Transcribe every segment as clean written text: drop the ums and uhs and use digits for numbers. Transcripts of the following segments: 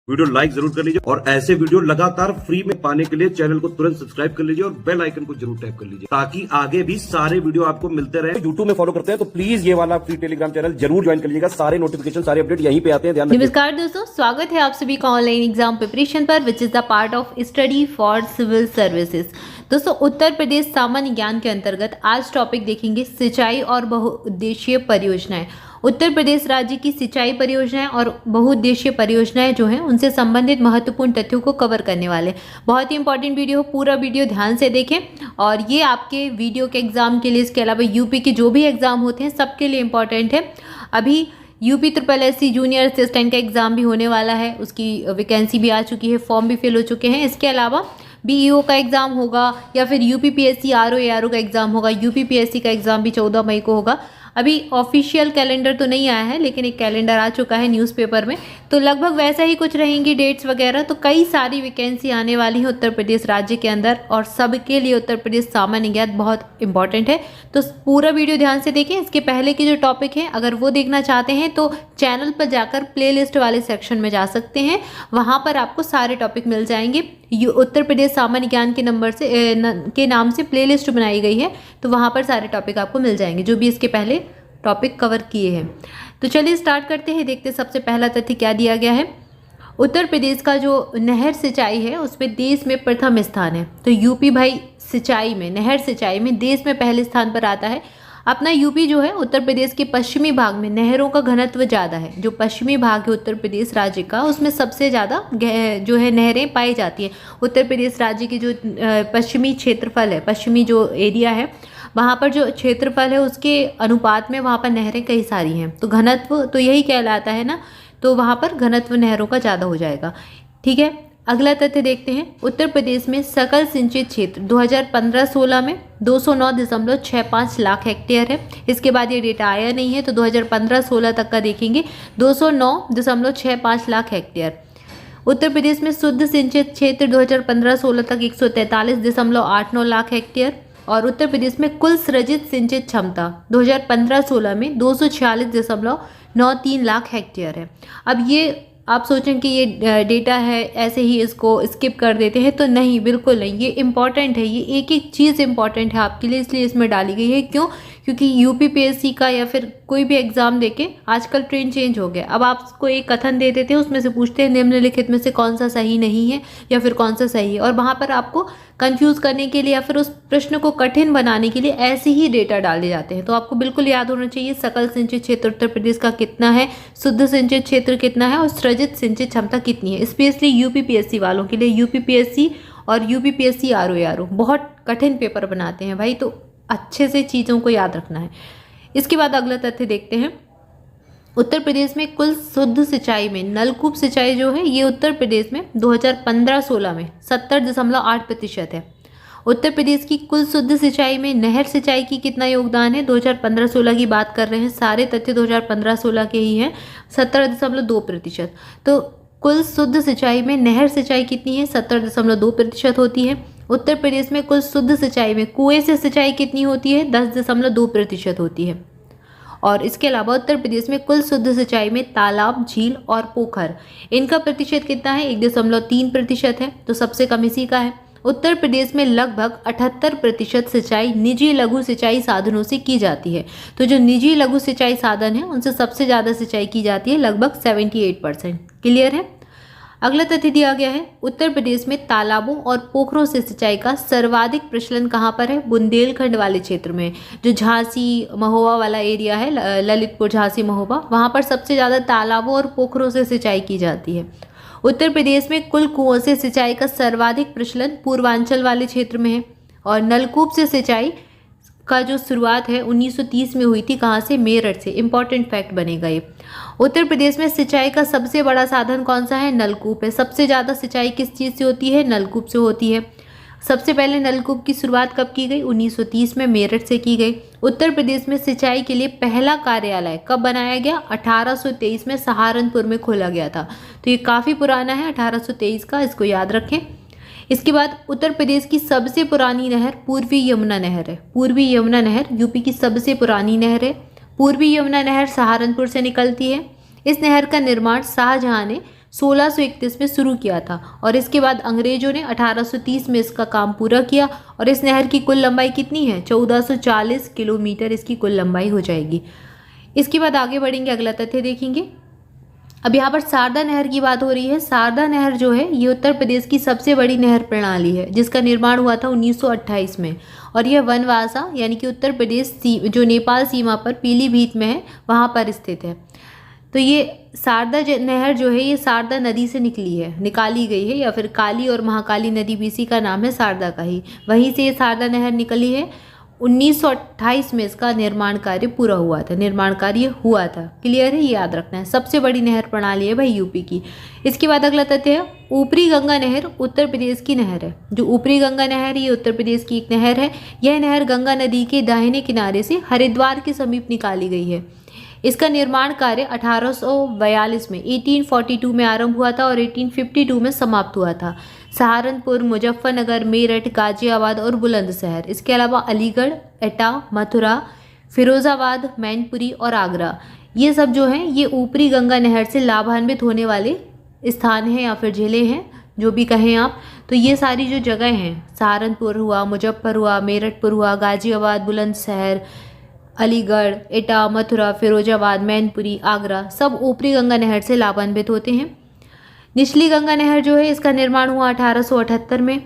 Video like जरूर कर लीजिए और ऐसे वीडियो लगातार फ्री में पाने के लिए चैनल को तुरंत सब्सक्राइब कर लीजिए और बेल आइकन को जरूर टैप कर लीजिए ताकि आगे भी सारे वीडियो आपको मिलते रहे। यूट्यूब में फॉलो करते हैं तो प्लीज ये वाला फ्री टेलीग्राम चैनल जरूर ज्वाइन कर लीजिएगा। सारे नोटिफिकेशन सारे अपडेट यहीं पे आते हैं, ध्यान रखिए। नमस्कार दोस्तों, स्वागत है आप सभी का ऑनलाइन एग्जाम प्रिपरेशन पर which is the part of study for civil services. दोस्तों, उत्तर प्रदेश सामान्य ज्ञान के अंतर्गत आज टॉपिक देखेंगे सिंचाई और बहुउद्देशीय परियोजनाएं। उत्तर प्रदेश राज्य की सिंचाई परियोजनाएं और बहुउद्देशीय परियोजनाएं जो हैं उनसे संबंधित महत्वपूर्ण तथ्यों को कवर करने वाले बहुत ही इंपॉर्टेंट वीडियो। पूरा वीडियो ध्यान से देखें और ये आपके वीडियो के एग्जाम के लिए, इसके अलावा यूपी के जो भी एग्जाम होते हैं सबके लिए इंपॉर्टेंट है। अभी यूपी SSSC जूनियर असिस्टेंट का एग्जाम भी होने वाला है, उसकी वैकेंसी भी आ चुकी है, फॉर्म भी फिल हो चुके हैं। इसके अलावा BEO का एग्ज़ाम होगा या फिर UPPSC RO का एग्ज़ाम होगा। UPPSC का एग्ज़ाम भी 14 मई को होगा। अभी ऑफिशियल कैलेंडर तो नहीं आया है लेकिन एक कैलेंडर आ चुका है न्यूज़पेपर में, तो लगभग वैसा ही कुछ रहेंगी डेट्स वगैरह। तो कई सारी वैकेंसी आने वाली है उत्तर प्रदेश राज्य के अंदर और सबके लिए उत्तर प्रदेश सामान्य ज्ञान बहुत इंपॉर्टेंट है। तो पूरा वीडियो ध्यान से देखें। इसके पहले के जो टॉपिक है अगर वो देखना चाहते हैं तो चैनल पर जाकर प्लेलिस्ट वाले सेक्शन में जा सकते हैं, वहाँ पर आपको सारे टॉपिक मिल जाएंगे। उत्तर प्रदेश सामान्य ज्ञान के नंबर से के नाम से प्लेलिस्ट बनाई गई है, तो वहाँ पर सारे टॉपिक आपको मिल जाएंगे जो भी इसके पहले टॉपिक कवर किए हैं। तो चलिए स्टार्ट करते हैं, देखते हैं सबसे पहला तथ्य क्या दिया गया है। उत्तर प्रदेश का जो नहर सिंचाई है उसमें देश में प्रथम स्थान है। तो यूपी भाई सिंचाई में, नहर सिंचाई में देश में पहले स्थान पर आता है। अपना यूपी जो है उत्तर प्रदेश के पश्चिमी भाग में नहरों का घनत्व ज़्यादा है। जो पश्चिमी भाग है उत्तर प्रदेश राज्य का उसमें सबसे ज़्यादा जो है नहरें पाई जाती हैं। उत्तर प्रदेश राज्य की जो पश्चिमी क्षेत्रफल है, पश्चिमी जो एरिया है वहाँ पर जो क्षेत्रफल है उसके अनुपात में वहाँ पर नहरें कई सारी हैं, तो घनत्व तो यही कहलाता है ना, तो वहाँ पर घनत्व नहरों का ज़्यादा हो जाएगा। ठीक है, अगला तथ्य देखते हैं। उत्तर प्रदेश में सकल सिंचित क्षेत्र 2015-16 में 209.65 लाख हेक्टेयर है। इसके बाद ये डेटा आया नहीं है तो 2015-16 तक का देखेंगे, 209.65 लाख हेक्टेयर। उत्तर प्रदेश में शुद्ध सिंचित क्षेत्र 2015-16 तक 143.89 लाख हेक्टेयर और उत्तर प्रदेश में कुल सृजित सिंचित क्षमता 2015-16 में 246.93 लाख हेक्टेयर है। अब ये आप सोचें कि ये डेटा है ऐसे ही इसको स्किप कर देते हैं, तो नहीं, बिल्कुल नहीं, ये इम्पॉर्टेंट है। ये एक एक चीज़ इम्पॉर्टेंट है आपके लिए, इसलिए इसमें डाली गई है। क्यों? क्योंकि UPPSC का या फिर कोई भी एग्ज़ाम देके आजकल ट्रेंड चेंज हो गया। अब आपको एक कथन दे देते हैं, उसमें से पूछते हैं निम्नलिखित में से कौन सा सही नहीं है या फिर कौन सा सही है, और वहाँ पर आपको कंफ्यूज करने के लिए या फिर उस प्रश्न को कठिन बनाने के लिए ऐसे ही डेटा डाले जाते हैं। तो आपको बिल्कुल याद होना चाहिए सकल सिंचित क्षेत्र उत्तर प्रदेश का कितना है, शुद्ध सिंचित क्षेत्र कितना है और सृजित सिंचित क्षमता कितनी है। स्पेशली UPPSC वालों के लिए, UPPSC और UPPSC RO बहुत कठिन पेपर बनाते हैं भाई, तो अच्छे से चीज़ों को याद रखना है। इसके बाद अगला तथ्य देखते हैं। उत्तर प्रदेश में कुल शुद्ध सिंचाई में नलकूप सिंचाई जो है ये उत्तर प्रदेश में 2015-16 में 70.8% है। उत्तर प्रदेश की कुल शुद्ध सिंचाई में नहर सिंचाई की कितना योगदान है? 2015-16 की बात कर रहे हैं, सारे तथ्य 2015-16 के ही हैं, 17.2%। तो कुल शुद्ध सिंचाई में नहर सिंचाई कितनी है? 70.2% होती है। उत्तर प्रदेश में कुल शुद्ध सिंचाई में कुएं से सिंचाई कितनी होती है? 10.2% होती है। और इसके अलावा उत्तर प्रदेश में कुल शुद्ध सिंचाई में तालाब, झील और पोखर, इनका प्रतिशत कितना है? 1.3% है, तो सबसे कम इसी का है। उत्तर प्रदेश में लगभग 78% सिंचाई निजी लघु सिंचाई साधनों से की जाती है। तो जो निजी लघु सिंचाई साधन है उनसे सबसे ज़्यादा सिंचाई की जाती है, लगभग 78%। क्लियर है? अगला तथ्य दिया गया है। उत्तर प्रदेश में तालाबों और पोखरों से सिंचाई का सर्वाधिक प्रचलन कहाँ पर है? बुंदेलखंड वाले क्षेत्र में, जो झांसी महोबा वाला एरिया है, ललितपुर, झांसी, महोबा, वहाँ पर सबसे ज़्यादा तालाबों और पोखरों से सिंचाई की जाती है। उत्तर प्रदेश में कुल कुओं से सिंचाई का सर्वाधिक प्रचलन पूर्वांचल वाले क्षेत्र में है और नलकूप से सिंचाई का जो शुरुआत है 1930 में हुई थी, कहाँ से? मेरठ से। इंपॉर्टेंट फैक्ट बनेगा ये। उत्तर प्रदेश में सिंचाई का सबसे बड़ा साधन कौन सा है? नलकूप है। सबसे ज़्यादा सिंचाई किस चीज़ से होती है? नलकूप से होती है। सबसे पहले नलकूप की शुरुआत कब की गई? 1930 में मेरठ से की गई। उत्तर प्रदेश में सिंचाई के लिए पहला कार्यालय कब बनाया गया? 1823 में सहारनपुर में खोला गया था। तो ये काफ़ी पुराना है, 1823 का, इसको याद रखें। इसके बाद उत्तर प्रदेश की सबसे पुरानी नहर पूर्वी यमुना नहर है। पूर्वी यमुना नहर यूपी की सबसे पुरानी नहर है। पूर्वी यमुना नहर सहारनपुर से निकलती है। इस नहर का निर्माण शाहजहां ने 1631 में शुरू किया था और इसके बाद अंग्रेजों ने 1830 में इसका काम पूरा किया और इस नहर की कुल लंबाई कितनी है? 1440 किलोमीटर इसकी कुल लंबाई हो जाएगी। इसके बाद आगे बढ़ेंगे, अगला तथ्य देखेंगे। अब यहाँ पर शारदा नहर की बात हो रही है। शारदा नहर जो है ये उत्तर प्रदेश की सबसे बड़ी नहर प्रणाली है जिसका निर्माण हुआ था 1928 में और यह वनवासा यानी कि उत्तर प्रदेश जो नेपाल सीमा पर पीलीभीत में है वहाँ पर स्थित है। तो ये शारदा नहर जो है ये शारदा नदी से निकाली गई है, या फिर काली और महाकाली नदी भी इसी का नाम है, शारदा का ही, वहीं से ये शारदा नहर निकली है। 1928 में इसका निर्माण कार्य पूरा हुआ था, निर्माण कार्य हुआ था। क्लियर है, ये याद रखना है। सबसे बड़ी नहर प्रणाली है भाई यूपी की। इसके बाद अगला तथ्य है, ऊपरी गंगा नहर उत्तर प्रदेश की नहर है। जो ऊपरी गंगा नहर ये उत्तर प्रदेश की एक नहर है। यह नहर गंगा नदी के दाहिने किनारे से हरिद्वार के समीप निकाली गई है। इसका निर्माण कार्य 1842 में 1842 में आरंभ हुआ था और 1852 में समाप्त हुआ था। सहारनपुर, मुजफ्फरनगर, मेरठ, गाजियाबाद और बुलंदशहर, इसके अलावा अलीगढ़, एटा, मथुरा, फिरोजाबाद, मैनपुरी और आगरा, ये सब जो हैं ये ऊपरी गंगा नहर से लाभान्वित होने वाले स्थान हैं या फिर जिले हैं, जो भी कहें आप। तो ये सारी जो जगह हैं, सहारनपुर हुआ, मुजफ्फर हुआ, मेरठपुर हुआ, गाजियाबाद, बुलंदशहर, अलीगढ़, एटा, मथुरा, फिरोजाबाद, मैनपुरी, आगरा, सब ऊपरी गंगा नहर से लाभान्वित होते हैं। निचली गंगा नहर जो है इसका निर्माण हुआ 1878 में।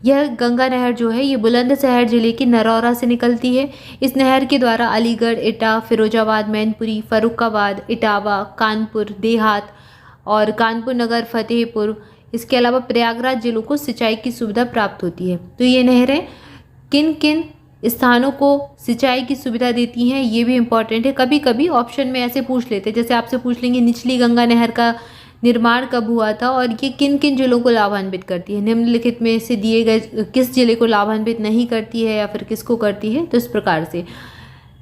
यह गंगा नहर जो है ये बुलंदशहर जिले की नरौरा से निकलती है। इस नहर के द्वारा अलीगढ़, एटा, फिरोजाबाद, मैनपुरी, फर्रुखाबाद, इटावा, कानपुर देहात और कानपुर नगर, फतेहपुर, इसके अलावा प्रयागराज जिलों को सिंचाई की सुविधा प्राप्त होती है। तो ये नहरें किन किन स्थानों को सिंचाई की सुविधा देती हैं ये भी इम्पॉर्टेंट है। कभी कभी ऑप्शन में ऐसे पूछ लेते हैं, जैसे आपसे पूछ लेंगे निचली गंगा नहर का निर्माण कब हुआ था और ये किन किन जिलों को लाभान्वित करती है। निम्नलिखित में से दिए गए किस जिले को लाभान्वित नहीं करती है या फिर किसको करती है, तो इस प्रकार से।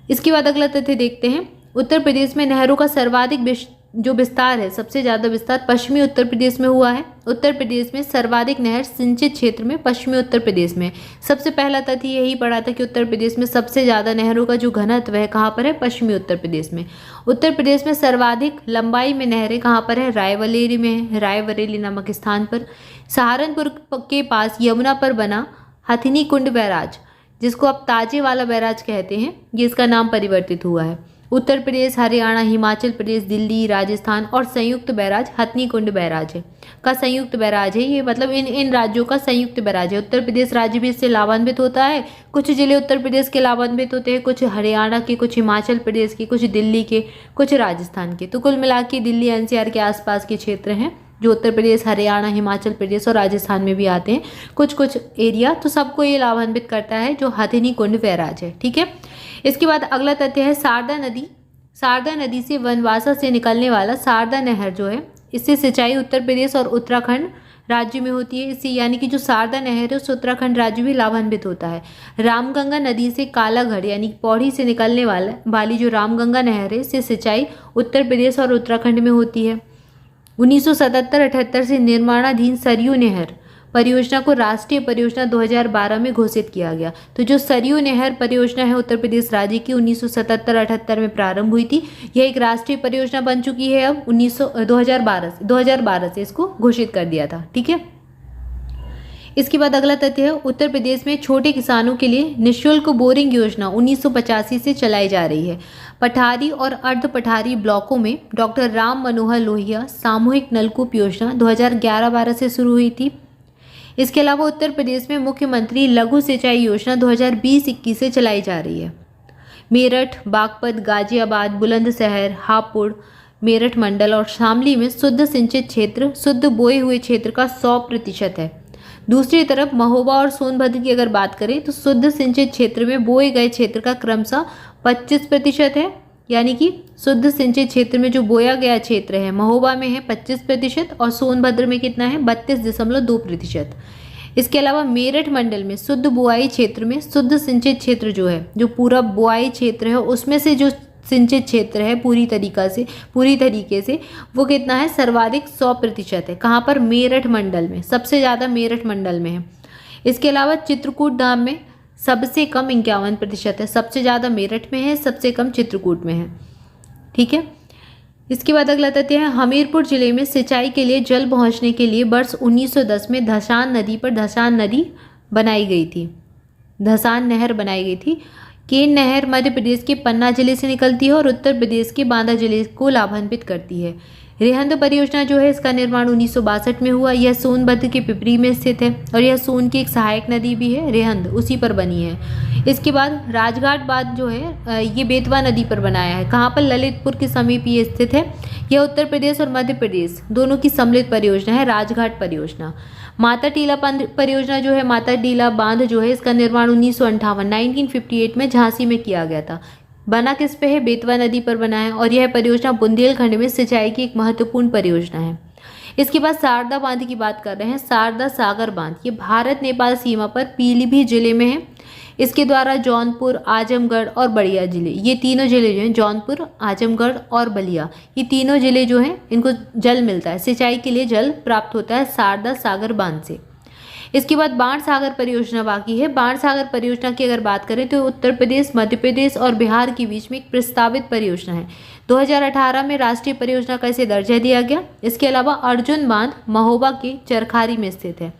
इसके बाद अगला तथ्य देखते हैं। उत्तर प्रदेश में नहरों का सर्वाधिक जो विस्तार है, सबसे ज़्यादा विस्तार पश्चिमी उत्तर प्रदेश में हुआ है। उत्तर प्रदेश में सर्वाधिक नहर सिंचित क्षेत्र में पश्चिमी उत्तर प्रदेश में। सबसे पहला तथ्य यही पड़ा था कि उत्तर प्रदेश में सबसे ज़्यादा नहरों का जो घनत्व है कहाँ पर है? पश्चिमी उत्तर प्रदेश में। उत्तर प्रदेश में सर्वाधिक लंबाई में नहरें कहाँ पर है? रायबरेली में है, रायबरेली नामक स्थान पर। सहारनपुर के पास यमुना पर बना हथिनी कुंड बैराज, जिसको अब ताजे वाला बैराज कहते हैं, ये इसका नाम परिवर्तित हुआ है। उत्तर प्रदेश, हरियाणा, हिमाचल प्रदेश, दिल्ली, राजस्थान और संयुक्त बैराज हथनी कुंड बैराज है का संयुक्त बैराज है। ये मतलब इन राज्यों का संयुक्त बैराज है। उत्तर प्रदेश राज्य भी इससे लाभान्वित होता है। कुछ जिले उत्तर प्रदेश के लाभान्वित होते हैं, कुछ हरियाणा के, कुछ हिमाचल प्रदेश के, कुछ दिल्ली के, कुछ राजस्थान के। तो कुल मिला के दिल्ली एनसीआर के आसपास के क्षेत्र हैं जो उत्तर प्रदेश, हरियाणा, हिमाचल प्रदेश और राजस्थान में भी आते हैं कुछ कुछ एरिया। तो सबको ये लाभान्वित करता है जो हथिनी कुंड बैराज है। ठीक है। इसके बाद अगला तथ्य है शारदा नदी। शारदा नदी से वनवासा से निकलने वाला शारदा नहर जो है इससे सिंचाई उत्तर प्रदेश और उत्तराखंड राज्य में होती है। इससे यानी कि जो शारदा नहर है उससे उत्तराखंड राज्य भी लाभान्वित होता है। रामगंगा नदी से कालाघड़ यानी पौड़ी से निकलने वाली जो रामगंगा नहर है इससे सिंचाई उत्तर प्रदेश और उत्तराखंड में होती है। 1977-78 से निर्माणाधीन सरयू नहर परियोजना को राष्ट्रीय परियोजना 2012 में घोषित किया गया। तो जो सरयू नहर परियोजना है उत्तर प्रदेश राज्य की 1977-78 में प्रारंभ हुई थी, यह एक राष्ट्रीय परियोजना बन चुकी है। अब 2012 से इसको घोषित कर दिया था। ठीक है। इसके बाद अगला तथ्य है उत्तर प्रदेश में छोटे किसानों के लिए निःशुल्क बोरिंग योजना 1985 से चलाई जा रही है। पठारी और अर्ध पठारी ब्लॉकों में डॉक्टर राम मनोहर लोहिया सामूहिक नलकूप योजना 2011-12 से शुरू हुई थी। इसके अलावा उत्तर प्रदेश में मुख्यमंत्री लघु सिंचाई योजना 2020-21 से चलाई जा रही है। मेरठ, बागपत, गाजियाबाद, बुलंदशहर, हापुड़, मेरठ मंडल और शामली में शुद्ध सिंचित क्षेत्र शुद्ध बोए हुए क्षेत्र का 100% है। दूसरी तरफ महोबा और सोनभद्र की अगर बात करें तो शुद्ध सिंचित क्षेत्र में बोए गए क्षेत्र का क्रमशः 25% है। यानी कि शुद्ध सिंचित क्षेत्र में जो बोया गया क्षेत्र है महोबा में है 25% और सोनभद्र में कितना है 32.2%। इसके अलावा मेरठ मंडल में शुद्ध बुआई क्षेत्र में शुद्ध सिंचित क्षेत्र जो है जो पूरा बुआई क्षेत्र है उसमें से जो सिंचित क्षेत्र है पूरी तरीके से वो कितना है सर्वाधिक 100% है। कहाँ पर? मेरठ मंडल में, सबसे ज़्यादा मेरठ मंडल में है। इसके अलावा चित्रकूट धाम में सबसे कम 51% है। सबसे ज़्यादा मेरठ में है, सबसे कम चित्रकूट में है। ठीक है। इसके बाद अगला तथ्य है, हमीरपुर जिले में सिंचाई के लिए जल पहुंचने के लिए वर्ष 1910 में धसान नदी पर धसान नदी बनाई गई थी, धसान नहर बनाई गई थी। केन नहर मध्य प्रदेश के पन्ना जिले से निकलती है और उत्तर प्रदेश के बांदा जिले को लाभान्वित करती है। रेहंद परियोजना जो है इसका निर्माण 1962 में हुआ। यह सोनभद्र के पिपरी में स्थित है और यह सोन की एक सहायक नदी भी है, रेहंद उसी पर बनी है। इसके बाद राजघाट बांध जो है ये बेतवा नदी पर बनाया है। कहाँ पर? ललितपुर के समीप ये स्थित है। यह उत्तर प्रदेश और मध्य प्रदेश दोनों की सम्मिलित परियोजना है, राजघाट परियोजना। माता टीला परियोजना जो है, माता टीला बांध जो है इसका निर्माण 1958 में झांसी में किया गया था। बना किस पे है? बेतवा नदी पर बना है और यह परियोजना बुंदेलखंड में सिंचाई की एक महत्वपूर्ण परियोजना है। इसके बाद शारदा बांध की बात कर रहे हैं, शारदा सागर बांध। ये भारत नेपाल सीमा पर पीलीभीत जिले में है। इसके द्वारा जौनपुर, आजमगढ़ और बलिया जिले, ये तीनों जिले जो हैं, जौनपुर, आजमगढ़ और बलिया, ये तीनों जिले जो हैं इनको जल मिलता है, सिंचाई के लिए जल प्राप्त होता है शारदा सागर बांध से। इसके बाद बाणसागर परियोजना बाकी है। बाणसागर परियोजना की अगर बात करें तो उत्तर प्रदेश, मध्य प्रदेश और बिहार के बीच में एक प्रस्तावित परियोजना है। 2018 में राष्ट्रीय परियोजना का इसे दर्जा दिया गया। इसके अलावा अर्जुन बांध महोबा के चरखारी में स्थित है।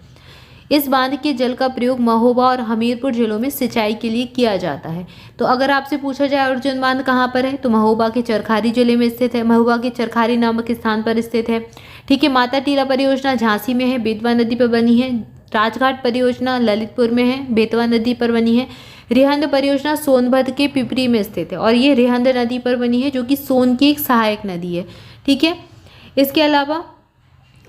इस बांध के जल का प्रयोग महोबा और हमीरपुर जिलों में सिंचाई के लिए किया जाता है। तो अगर आपसे पूछा जाए अर्जुन बांध कहाँ पर है, तो महोबा के चरखारी जिले में स्थित है, महोबा के चरखारी नामक स्थान पर स्थित है। ठीक है। माता टीला परियोजना झांसी में है, बेतवा नदी पर बनी है। राजघाट परियोजना ललितपुर में है, बेतवा नदी पर बनी है। रेहंद परियोजना सोनभद्र के पिपरी में स्थित है और ये रेहंद नदी पर बनी है जो कि सोन की एक सहायक नदी है। ठीक है। इसके अलावा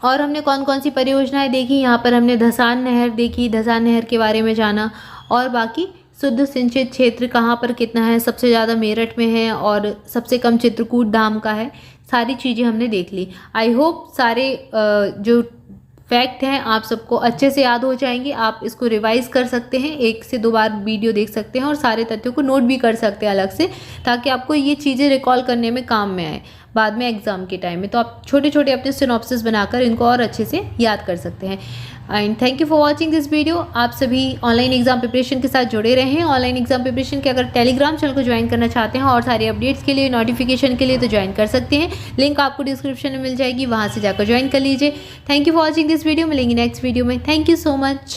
और हमने कौन कौन सी परियोजनाएं देखी, यहाँ पर हमने धसान नहर देखी, धसान नहर के बारे में जाना, और बाकी शुद्ध सिंचित क्षेत्र कहाँ पर कितना है, सबसे ज़्यादा मेरठ में है और सबसे कम चित्रकूट धाम का है। सारी चीज़ें हमने देख ली। आई होप सारे जो फैक्ट हैं आप सबको अच्छे से याद हो जाएंगे। आप इसको रिवाइज कर सकते हैं, 1 से 2 बार वीडियो देख सकते हैं और सारे तथ्यों को नोट भी कर सकते हैं अलग से, ताकि आपको ये चीज़ें रिकॉल करने में काम में आए बाद में एग्जाम के टाइम में। तो आप छोटे छोटे अपने सिनॉप्सिस बनाकर इनको और अच्छे से याद कर सकते हैं। And thank you for watching this video. आप सभी ऑनलाइन एग्जाम प्रिपरेशन के साथ जुड़े रहे हैं। ऑनलाइन एग्जाम प्रिपरेशन के अगर टेलीग्राम चैनल को ज्वाइन करना चाहते हैं और सारे अपडेट्स के लिए, नोटिफिकेशन के लिए, तो ज्वाइन कर सकते हैं। लिंक आपको डिस्क्रिप्शन में मिल जाएगी, वहाँ से जाकर ज्वाइन कर लीजिए। Thank you for watching this video. मिलेंगे नेक्स्ट वीडियो में। Thank you so much.